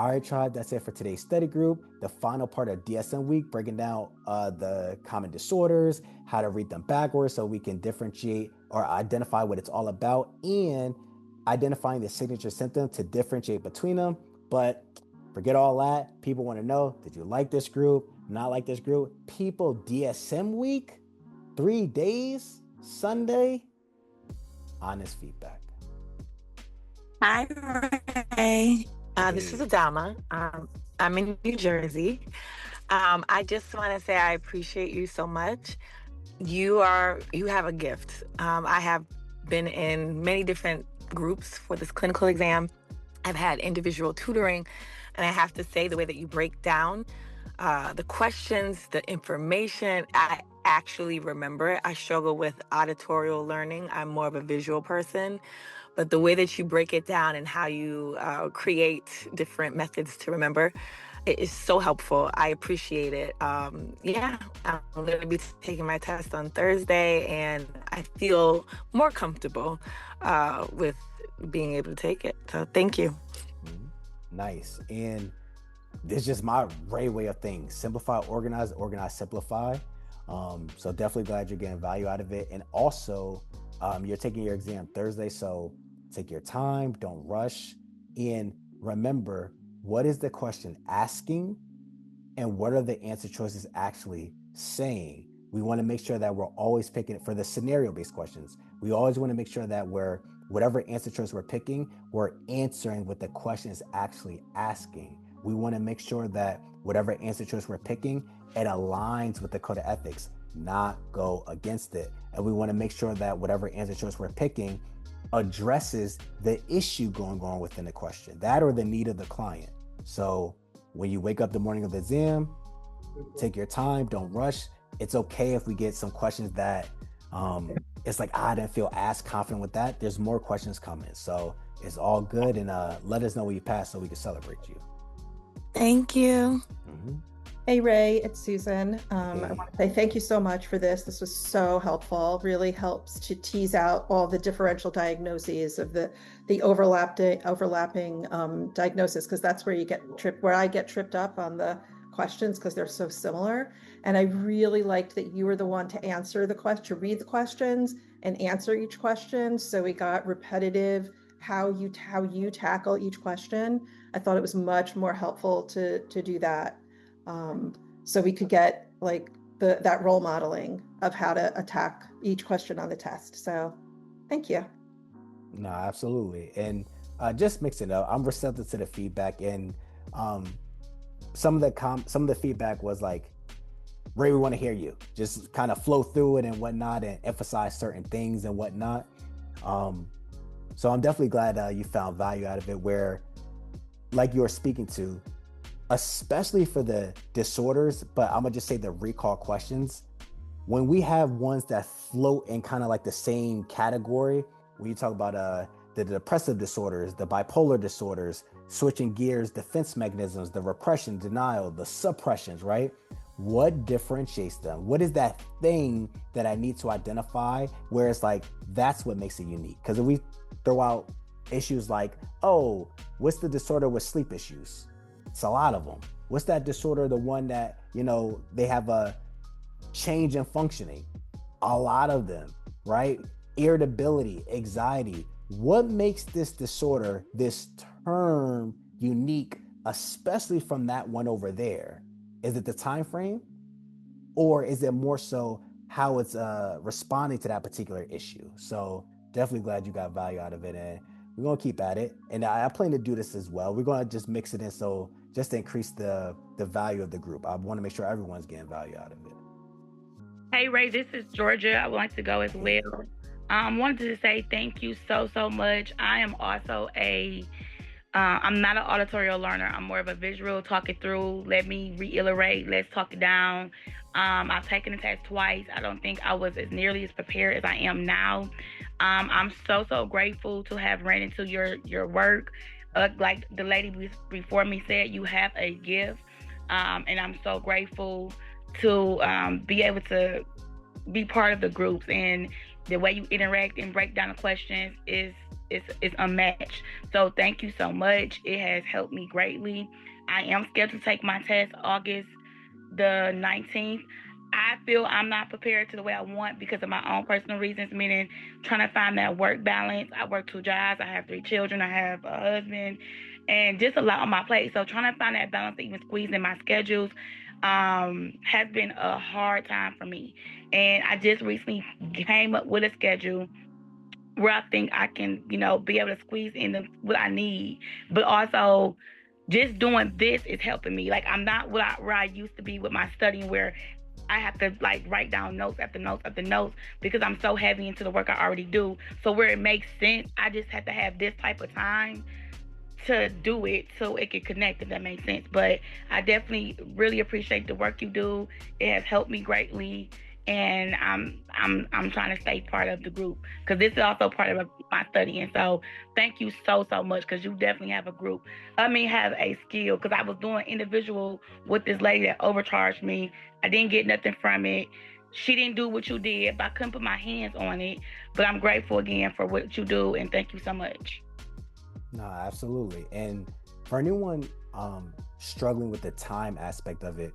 All right, tribe, that's it for today's study group. The final part of DSM week, breaking down the common disorders, how to read them backwards so we can differentiate or identify what it's all about, and identifying the signature symptom to differentiate between them. But forget all that. People want to know, did you like this group? Not like this group? People, DSM week, 3 days, Sunday, honest feedback. Hi, Ray. This is Hey. Adama. I'm in New Jersey. I just want to say I appreciate you so much. You have a gift. I have been in many different groups for this clinical exam. I've had individual tutoring, and I have to say the way that you break down the questions, the information, I actually remember it. I struggle with auditorial learning. I'm more of a visual person. But the way that you break it down and how you create different methods to remember, it is so helpful. I appreciate it. Yeah, I'm going to be taking my test on Thursday, and I feel more comfortable with being able to take it. So thank you. Nice. And this is just my Ray way of things. Simplify, organize, simplify. So definitely glad you're getting value out of it. And also, you're taking your exam Thursday, so take your time, don't rush, and remember, what is the question asking and what are the answer choices actually saying? We want to make sure that we're always picking it for the scenario-based questions. We always want to make sure that whatever answer choice we're picking, we're answering what the question is actually asking. We want to make sure that whatever answer choice we're picking, it aligns with the code of ethics, not go against it. And we want to make sure that whatever answer choice we're picking addresses the issue going on within the question, that or the need of the client. So when you wake up the morning of the exam, take your time, don't rush. It's okay if we get some questions that it's like, I didn't feel as confident with that. There's more questions coming. So it's all good. And let us know when you pass so we can celebrate you. Thank you. Mm-hmm. Hey, Ray, it's Susan. I want to say thank you so much for this. This was so helpful. Really helps to tease out all the differential diagnoses of the overlapping diagnosis, because that's where I get tripped up on the questions because they're so similar. And I really liked that you were the one to answer the question, to read the questions and answer each question. So we got repetitive how you tackle each question. I thought it was much more helpful to do that. So we could get like that role modeling of how to attack each question on the test. So thank you. No, absolutely. And just mix it up. I'm receptive to the feedback, and some of the feedback was like, Ray, we want to hear you. Just kind of flow through it and whatnot, and emphasize certain things and whatnot. So I'm definitely glad you found value out of it, where, like you're speaking to, especially for the disorders, but I'm gonna just say the recall questions. When we have ones that float in kind of like the same category, when you talk about the depressive disorders, the bipolar disorders, switching gears, defense mechanisms, the repression, denial, the suppressions, right? What differentiates them? What is that thing that I need to identify where it's like, that's what makes it unique? Because if we throw out issues like, oh, what's the disorder with sleep issues? It's a lot of them. What's that disorder, the one that, they have a change in functioning? A lot of them, right? Irritability, anxiety. What makes this disorder, this term, unique, especially from that one over there? Is it the time frame, or is it more so how it's responding to that particular issue? So definitely glad you got value out of it, and we're gonna keep at it. And I plan to do this as well. We're gonna just mix it in, so just to increase the value of the group. I want to make sure everyone's getting value out of it. Hey, Ray, this is Georgia. I would like to go as well. Wanted to say thank you so much. I am also I'm not an auditorial learner. I'm more of a visual, talk it through, let me reiterate, let's talk it down. I've taken the test twice. I don't think I was as nearly as prepared as I am now. I'm so grateful to have ran into your work. Like the lady before me said, you have a gift. And I'm so grateful to be able to be part of the groups, and the way you interact and break down the questions is it's unmatched. So thank you so much. It has helped me greatly. I am scheduled to take my test August the 19th. I feel I'm not prepared to the way I want because of my own personal reasons, meaning trying to find that work balance. I work 2 jobs. I have 3 children. I have a husband, and just a lot on my plate. So trying to find that balance to even squeeze in my schedules has been a hard time for me. And I just recently came up with a schedule where I think I can, be able to squeeze in what I need, but also just doing this is helping me. Like, I'm not where I used to be with my studying, where I have to like write down notes after notes after notes because I'm so heavy into the work I already do. So where it makes sense, I just have to have this type of time to do it so it can connect, if that makes sense. But I definitely really appreciate the work you do. It has helped me greatly, and I'm trying to stay part of the group because this is also part of my studying. So thank you so much, because you definitely have have a skill, because I was doing individual with this lady that overcharged me. I didn't get nothing from it. She didn't do what you did, but I couldn't put my hands on it. But I'm grateful again for what you do, and thank you so much. No, absolutely. And for anyone struggling with the time aspect of it,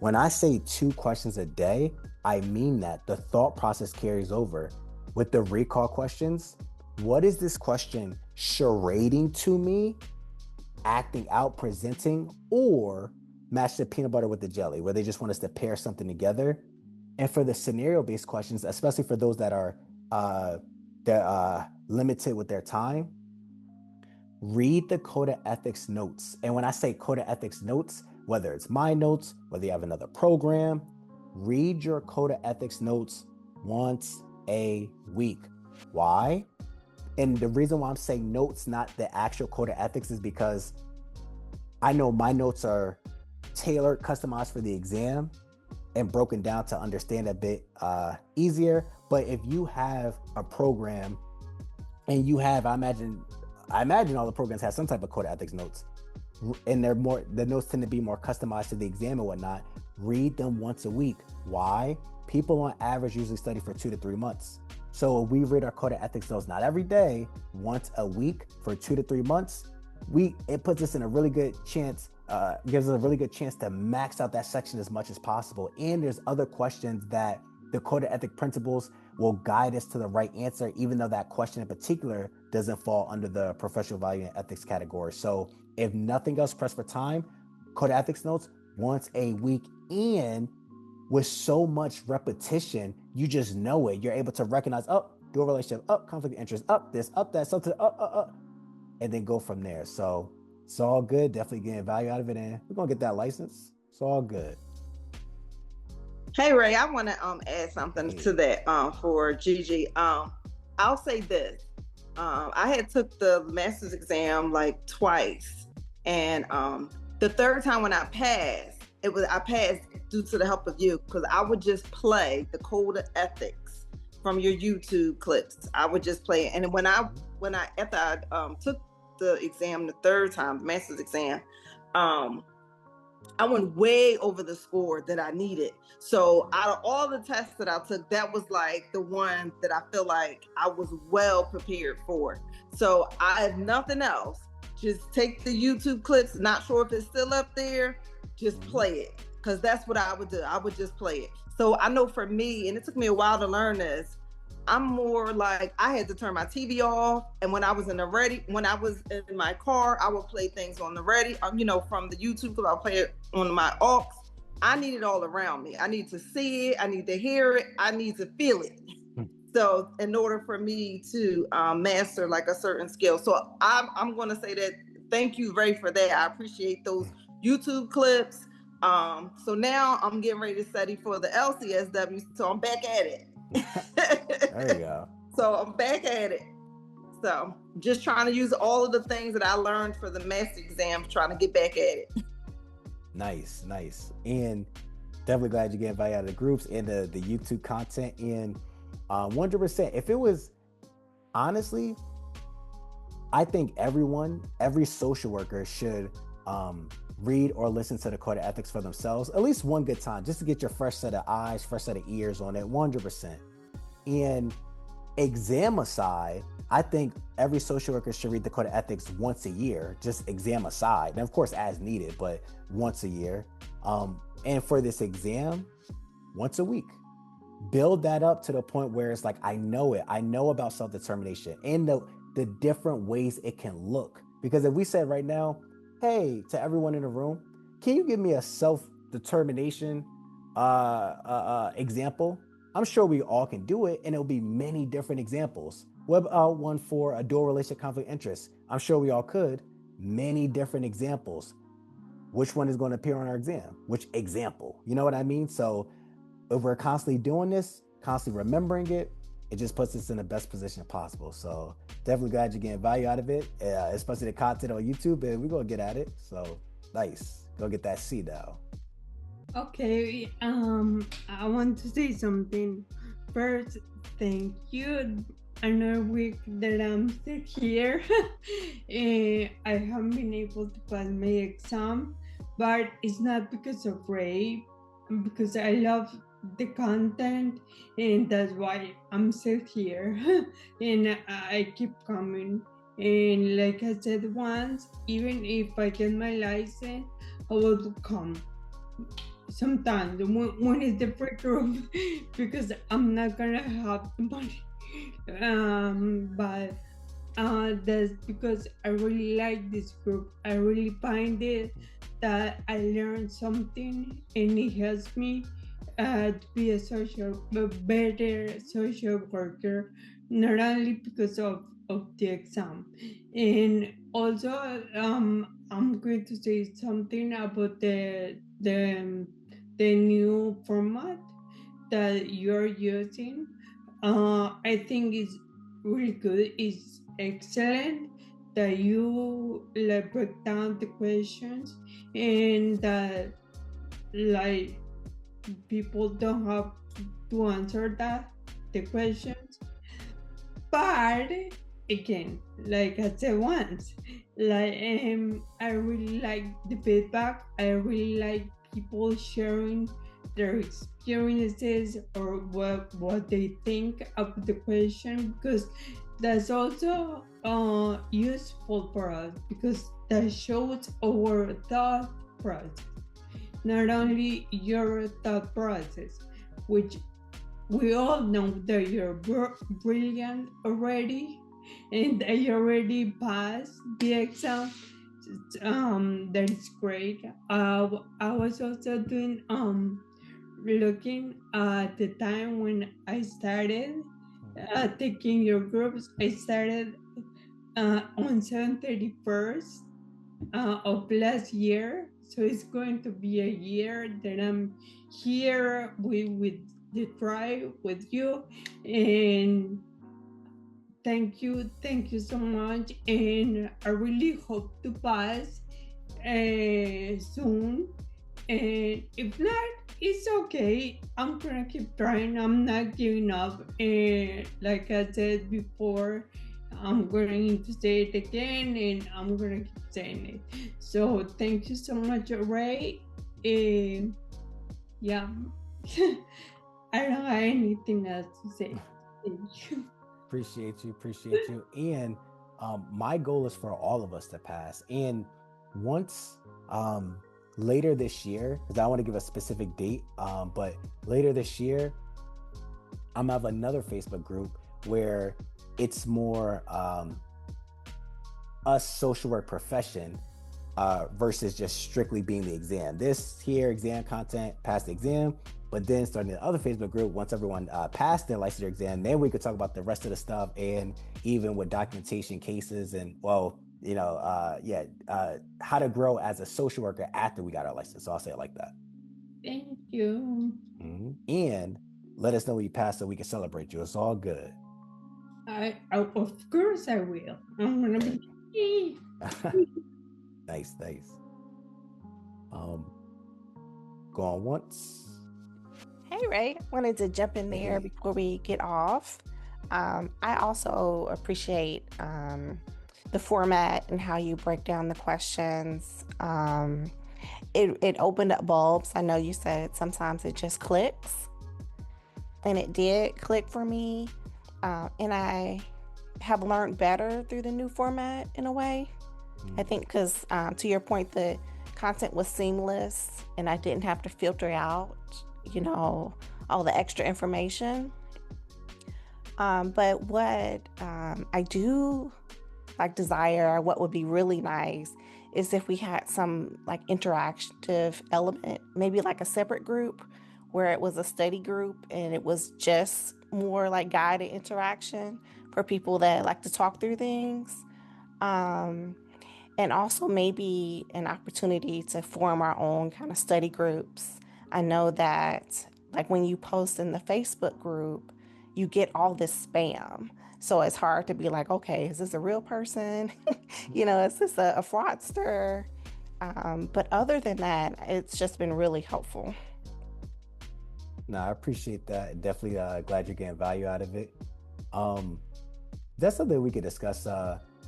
when I say 2 questions a day, I mean that. The thought process carries over. With the recall questions, what is this question charading to me, acting out, presenting, or match the peanut butter with the jelly, where they just want us to pair something together? And for the scenario-based questions, especially for those that are limited with their time, read the code of ethics notes. And when I say code of ethics notes, whether it's my notes, whether you have another program, read your code of ethics notes once a week. Why? And the reason why I'm saying notes, not the actual code of ethics, is because I know my notes are tailored, customized for the exam, and broken down to understand a bit easier. But if you have a program and you have, I imagine all the programs have some type of code of ethics notes, and the notes tend to be more customized to the exam and whatnot. Read them once a week. Why? People on average usually study for 2 to 3 months. So we read our code of ethics notes, not every day, once a week for 2 to 3 months. It puts us in a really good chance, gives us a really good chance to max out that section as much as possible. And there's other questions that the code of ethic principles will guide us to the right answer, even though that question in particular doesn't fall under the professional value and ethics category. So if nothing else, press for time, code of ethics notes once a week. And with so much repetition, you just know it. You're able to recognize, dual relationship, conflict of interest, this, that, something, and then go from there. So it's all good. Definitely getting value out of it. And we're going to get that license. It's all good. Hey, Ray, I want to add something to that for Gigi. I'll say this. I had took the master's exam like twice. And the third time when I passed, I passed due to the help of you, because I would just play the code of ethics from your YouTube clips. I would just play it. And after I took the exam the third time, the master's exam, I went way over the score that I needed. So out of all the tests that I took, that was like the one that I feel like I was well prepared for. So I have nothing else. Just take the YouTube clips. Not sure if it's still up there. Just play it, because that's what I would do. I would just play it. So I know for me, and it took me a while to learn this, I'm more like, I had to turn my TV off, and when I was in my car, I would play things on the ready, from the YouTube, because I'll play it on my aux. I need it all around me. I need to see it. I need to hear it. I need to feel it. So in order for me to master like a certain skill. So I'm going to say that, thank you, Ray, for that. I appreciate those YouTube clips. So now I'm getting ready to study for the LCSW. So I'm back at it. There you go. So I'm back at it. So just trying to use all of the things that I learned for the master exam, trying to get back at it. Nice. And definitely glad you get value out of the groups and the YouTube content. And 100%, if it was, honestly, I think every social worker should read or listen to the code of ethics for themselves at least one good time, just to get your fresh set of eyes, fresh set of ears on it. 100%. And exam aside, I think every social worker should read the Code of Ethics once a year, just exam aside. And of course, as needed, but once a year. And for this exam, once a week. Build that up to the point where it's like, I know it. I know about self-determination and the different ways it can look. Because if we said right now, hey, to everyone in the room, can you give me a self-determination example? I'm sure we all can do it, and it'll be many different examples. What about one for a dual relationship conflict interest? I'm sure we all could. Many different examples. Which one is going to appear on our exam? Which example? You know what I mean? So if we're constantly doing this, constantly remembering it, it just puts us in the best position possible. So definitely glad you're getting value out of it, especially the content on YouTube, and we're going to get at it. So nice. Go get that C now. Okay, I want to say something. First, thank you. Another week that I'm still here. I haven't been able to pass my exam, but it's not because of Ray, because I love the content, and that's why I'm still here. And I keep coming. And like I said once, even if I get my license, I will come sometimes when it's the free group, because I'm not gonna have the money. But that's because I really like this group. I really find it that I learned something, and it helps me to be a better social worker, not only because of the exam. And also, I'm going to say something about the new format that you're using. I think it's really good. It's excellent that you like break down the questions, and that like people don't have to answer the questions. But again, like I said once, like I really like the feedback. I really like people sharing their experiences or what they think of the question, because that's also useful for us, because that shows our thought process, not only your thought process, which we all know that you're brilliant already, and that you already passed the exam. That is great. I was also doing looking at the time when I started taking your groups. I started on 7/31 of last year, so it's going to be a year that I'm here with the tribe with you. And thank you so much, and I really hope to pass soon. And if not, it's okay. I'm gonna keep trying. I'm not giving up. And like I said before, I'm going to say it again, and I'm gonna keep saying it. So thank you so much, Ray. Yeah, I don't have anything else to say. Thank you. Appreciate you. And my goal is for all of us to pass. And once later this year, because I want to give a specific date, but later this year, I'm gonna have another Facebook group where it's more us social work profession versus just strictly being the exam. This here exam content, pass the exam, but then starting the other Facebook group, once everyone passed their licensure exam, then we could talk about the rest of the stuff, and even with documentation cases and how to grow as a social worker after we got our license. So I'll say it like that. Thank you. Mm-hmm. And let us know when you pass so we can celebrate you. It's all good. Of course I will. I'm gonna be Nice. Go on once. Hey Ray, wanted to jump in there before we get off. I also appreciate the format and how you break down the questions. It opened up bulbs. I know you said sometimes it just clicks, and it did click for me. And I have learned better through the new format in a way. I think because to your point, the content was seamless and I didn't have to filter out, all the extra information. But what I do desire, what would be really nice is if we had some interactive element, maybe like a separate group where it was a study group and it was just more like guided interaction for people that like to talk through things. And also maybe an opportunity to form our own kind of study groups. I know that when you post in the Facebook group, you get all this spam. So it's hard to be like, okay, is this a real person? Is this a fraudster? But other than that, it's just been really helpful. No, I appreciate that. Definitely glad you're getting value out of it. That's something we could discuss,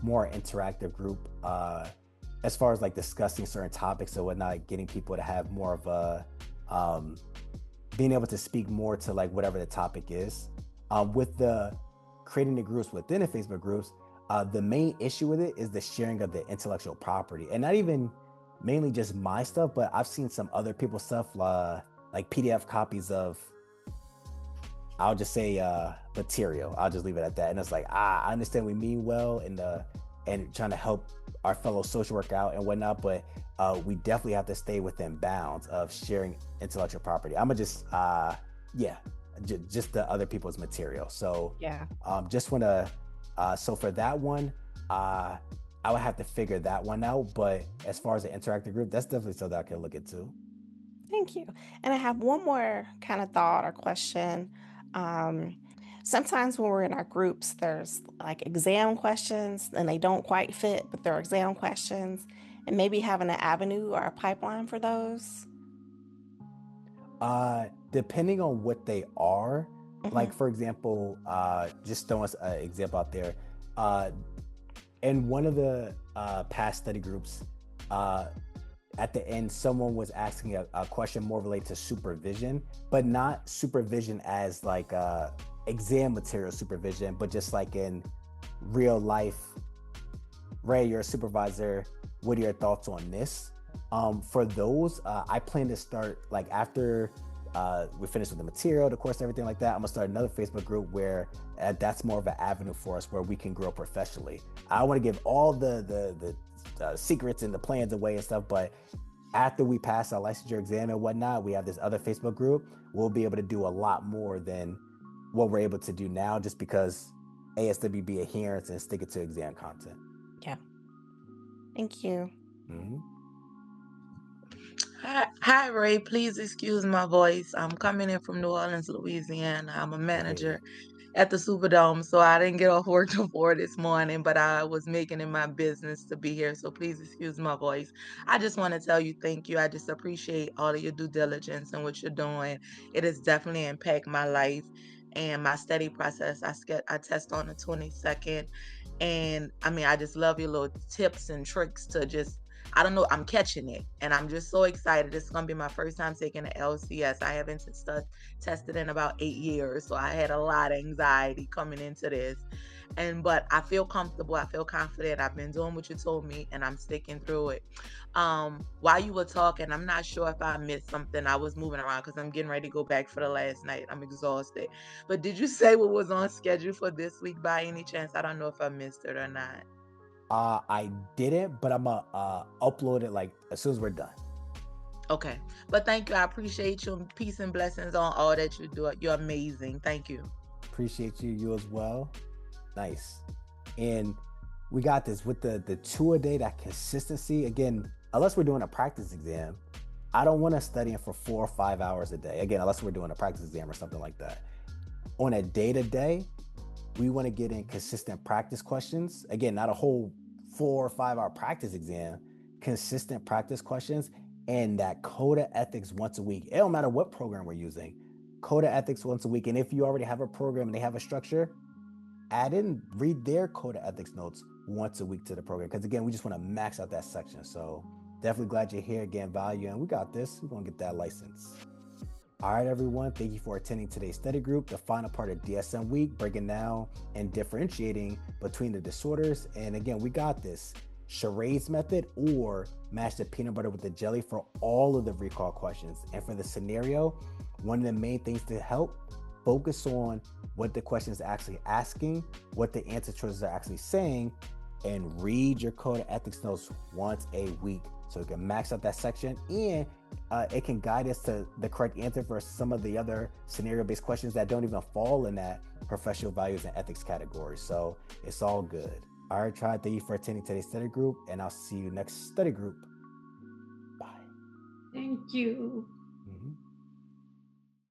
more interactive group, as far as discussing certain topics and whatnot, getting people to have more of a, being able to speak more to whatever the topic is. With the creating the groups within the Facebook groups, the main issue with it is the sharing of the intellectual property, and not even mainly just my stuff, but I've seen some other people's stuff, like PDF copies of, I'll just say material. I'll just leave it at that. And it's I understand we mean well and trying to help our fellow social work out and whatnot, but we definitely have to stay within bounds of sharing intellectual property. I'm gonna just just the other people's material. So just wanna so for that one, I would have to figure that one out. But as far as the interactive group, that's definitely something I can look into. Thank you. And I have one more kind of thought or question. Sometimes when we're in our groups, there's exam questions and they don't quite fit, but they're exam questions, and maybe having an avenue or a pipeline for those. Depending on what they are, for example, just throwing an example out there, in one of the past study groups, at the end, someone was asking a question more related to supervision, but not supervision as exam material supervision, but just in real life. Ray, you're a supervisor. What are your thoughts on this? For those, I plan to start after we finish with the material, the course, everything like that. I'm gonna start another Facebook group where that's more of an avenue for us where we can grow professionally. I want to give all the secrets and the plans away and stuff, but after we pass our licensure exam and whatnot, we have this other Facebook group. We'll be able to do a lot more than what we're able to do now, just because ASWB adherence and sticking to exam content. Yeah. Thank you. Mm-hmm. Hi, Ray. Please excuse my voice. I'm coming in from New Orleans, Louisiana. I'm a manager at the Superdome, so I didn't get off work till 4 this morning, but I was making it my business to be here, so please excuse my voice. I just want to tell you thank you. I just appreciate all of your due diligence and what you're doing. It has definitely impacted my life and my study process. I test on the 22nd, and I just love your little tips and tricks to just, I don't know, I'm catching it, and I'm just so excited. It's going to be my first time taking the LCS. I haven't tested in about 8 years, so I had a lot of anxiety coming into this. But I feel comfortable. I feel confident. I've been doing what you told me, and I'm sticking through it. While you were talking, I'm not sure if I missed something. I was moving around because I'm getting ready to go back for the last night. I'm exhausted. But did you say what was on schedule for this week by any chance? I don't know if I missed it or not. I didn't, but I'm gonna upload it as soon as we're done. Okay, but thank you. I appreciate you. Peace and blessings on all that you do. You're amazing. Thank you. Appreciate you as well. Nice. And we got this with the 2 a day, that consistency. Again, unless we're doing a practice exam, I don't want to study for 4 or 5 hours a day. Again, unless we're doing a practice exam or something like that. On a day-to-day, we want to get in consistent practice questions. Again, not a whole 4 or 5 hour practice exam, consistent practice questions, and that code of ethics once a week. It don't matter what program we're using, code of ethics once a week. And if you already have a program and they have a structure, read their code of ethics notes once a week to the program. Because again, we just want to max out that section. So definitely glad you're here, again, value, and we got this. We're going to get that license. All right, everyone. Thank you for attending today's study group, the final part of DSM week, breaking down and differentiating between the disorders. And again, we got this. Charades method or match the peanut butter with the jelly for all of the recall questions. And for the scenario, one of the main things to help, focus on what the question is actually asking, what the answer choices are actually saying, and read your code of ethics notes once a week so you can max out that section, and it can guide us to the correct answer for some of the other scenario-based questions that don't even fall in that professional values and ethics category. So it's all good. All right, Tribe, thank you for attending today's study group, and I'll see you next study group. Bye. Thank you.